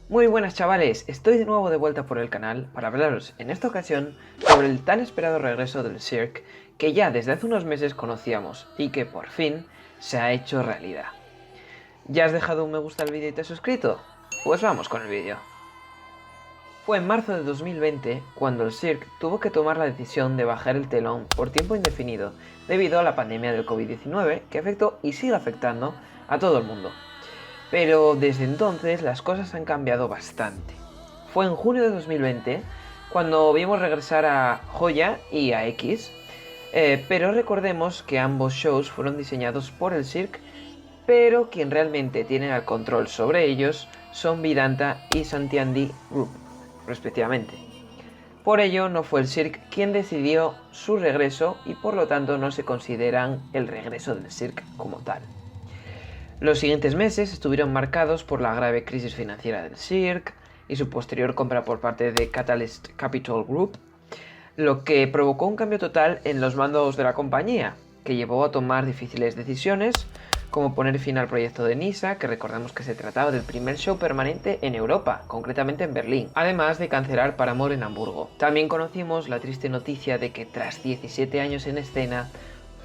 Muy buenas chavales, estoy de nuevo de vuelta por el canal para hablaros en esta ocasión sobre el tan esperado regreso del Cirque que ya desde hace unos meses conocíamos y que por fin se ha hecho realidad. ¿Ya has dejado un me gusta al vídeo y te has suscrito? Pues vamos con el vídeo. Fue en marzo de 2020 cuando el Cirque tuvo que tomar la decisión de bajar el telón por tiempo indefinido debido a la pandemia del COVID-19 que afectó y sigue afectando a todo el mundo. Pero desde entonces las cosas han cambiado bastante. Fue en junio de 2020 cuando vimos regresar a Joya y a X, pero recordemos que ambos shows fueron diseñados por el Cirque, pero quien realmente tiene el control sobre ellos son Vidanta y Santiandi Group, respectivamente. Por ello no fue el Cirque quien decidió su regreso y por lo tanto no se consideran el regreso del Cirque como tal. Los siguientes meses estuvieron marcados por la grave crisis financiera del Cirque y su posterior compra por parte de Catalyst Capital Group, lo que provocó un cambio total en los mandos de la compañía, que llevó a tomar difíciles decisiones, como poner fin al proyecto de Nisa, que recordemos que se trataba del primer show permanente en Europa, concretamente en Berlín, además de cancelar Paramore en Hamburgo. También conocimos la triste noticia de que tras 17 años en escena,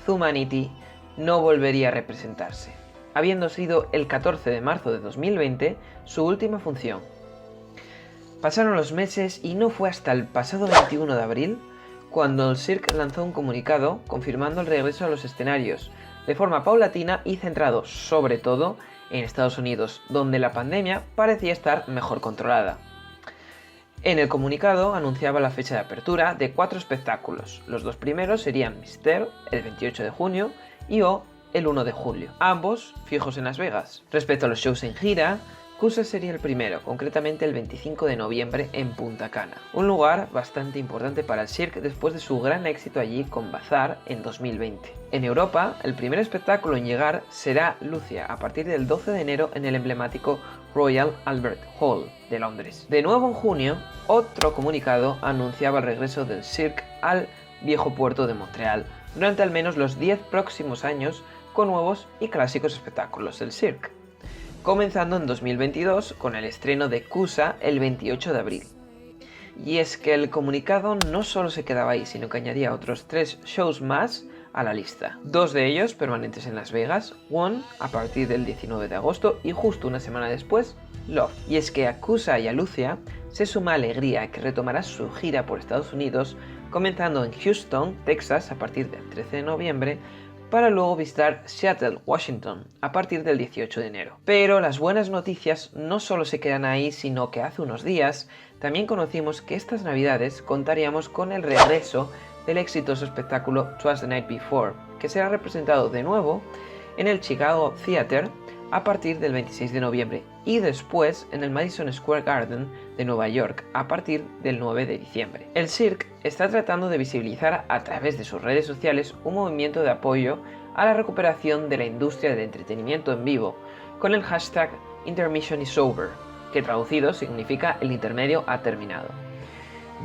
Zumanity no volvería a representarse, habiendo sido el 14 de marzo de 2020 su última función. Pasaron los meses y no fue hasta el pasado 21 de abril cuando el Cirque lanzó un comunicado confirmando el regreso a los escenarios, de forma paulatina y centrado sobre todo en Estados Unidos, donde la pandemia parecía estar mejor controlada. En el comunicado anunciaba la fecha de apertura de 4 espectáculos. Los dos primeros serían Mystère, el 28 de junio, y O, el 1 de julio, ambos fijos en Las Vegas. Respecto a los shows en gira, Kusa sería el primero, concretamente el 25 de noviembre en Punta Cana, un lugar bastante importante para el Cirque después de su gran éxito allí con Bazaar en 2020. En Europa, el primer espectáculo en llegar será Lucia a partir del 12 de enero en el emblemático Royal Albert Hall de Londres. De nuevo en junio, otro comunicado anunciaba el regreso del Cirque al viejo puerto de Montreal durante al menos los 10 próximos años con nuevos y clásicos espectáculos del Cirque, comenzando en 2022 con el estreno de Kusa el 28 de abril. Y es que el comunicado no solo se quedaba ahí, sino que añadía otros 3 shows más a la lista. 2 de ellos permanentes en Las Vegas, One a partir del 19 de agosto y justo una semana después, Love. Y es que a Kusa y a Lucia se suma Alegría, que retomará su gira por Estados Unidos, comenzando en Houston, Texas a partir del 13 de noviembre, para luego visitar Seattle, Washington, a partir del 18 de enero. Pero las buenas noticias no solo se quedan ahí, sino que hace unos días también conocimos que estas navidades contaríamos con el regreso del exitoso espectáculo Twas the Night Before, que será representado de nuevo en el Chicago Theatre a partir del 26 de noviembre y después en el Madison Square Garden de Nueva York a partir del 9 de diciembre. El Cirque está tratando de visibilizar a través de sus redes sociales un movimiento de apoyo a la recuperación de la industria del entretenimiento en vivo con el hashtag Intermission is over, que traducido significa el intermedio ha terminado.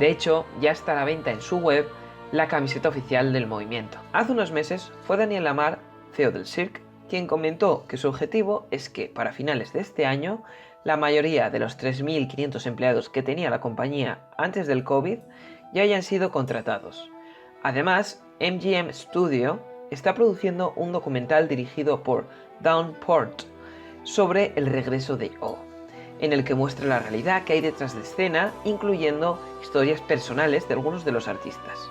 De hecho, ya está a la venta en su web la camiseta oficial del movimiento. Hace unos meses fue Daniel Lamar, CEO del Cirque, quien comentó que su objetivo es que para finales de este año la mayoría de los 3.500 empleados que tenía la compañía antes del COVID ya hayan sido contratados. Además, MGM Studio está produciendo un documental dirigido por Downport sobre el regreso de O, en el que muestra la realidad que hay detrás de escena, incluyendo historias personales de algunos de los artistas.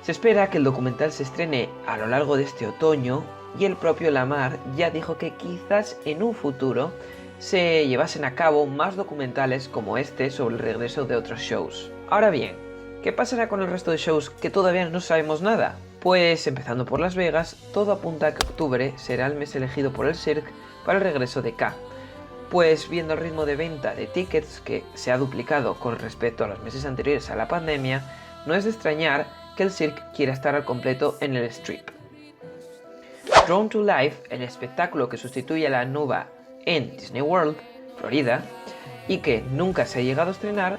Se espera que el documental se estrene a lo largo de este otoño y el propio Lamar ya dijo que quizás en un futuro se llevasen a cabo más documentales como este sobre el regreso de otros shows. Ahora bien, ¿qué pasará con el resto de shows que todavía no sabemos nada? Pues empezando por Las Vegas, todo apunta a que octubre será el mes elegido por el Cirque para el regreso de K. Pues viendo el ritmo de venta de tickets que se ha duplicado con respecto a los meses anteriores a la pandemia, no es de extrañar que el Cirque quiera estar al completo en el Strip. Drawn to Life, el espectáculo que sustituye a la Nuba en Disney World, Florida, y que nunca se ha llegado a estrenar,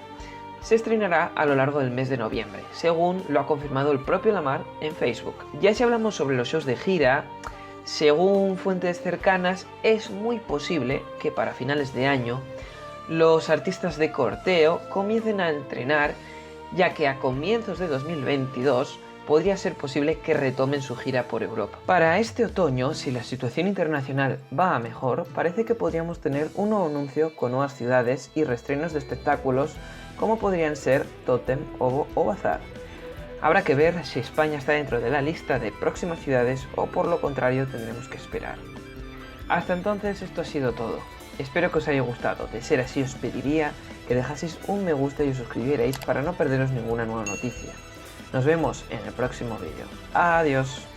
se estrenará a lo largo del mes de noviembre, según lo ha confirmado el propio Lamar en Facebook. Ya si hablamos sobre los shows de gira, según fuentes cercanas, es muy posible que para finales de año los artistas de corteo comiencen a entrenar, ya que a comienzos de 2022 podría ser posible que retomen su gira por Europa. Para este otoño, si la situación internacional va a mejor, parece que podríamos tener un nuevo anuncio con nuevas ciudades y reestrenos de espectáculos como podrían ser Totem, Ovo o Bazar. Habrá que ver si España está dentro de la lista de próximas ciudades o por lo contrario tendremos que esperar. Hasta entonces esto ha sido todo. Espero que os haya gustado. De ser así os pediría que dejaseis un me gusta y os suscribierais para no perderos ninguna nueva noticia. Nos vemos en el próximo vídeo. Adiós.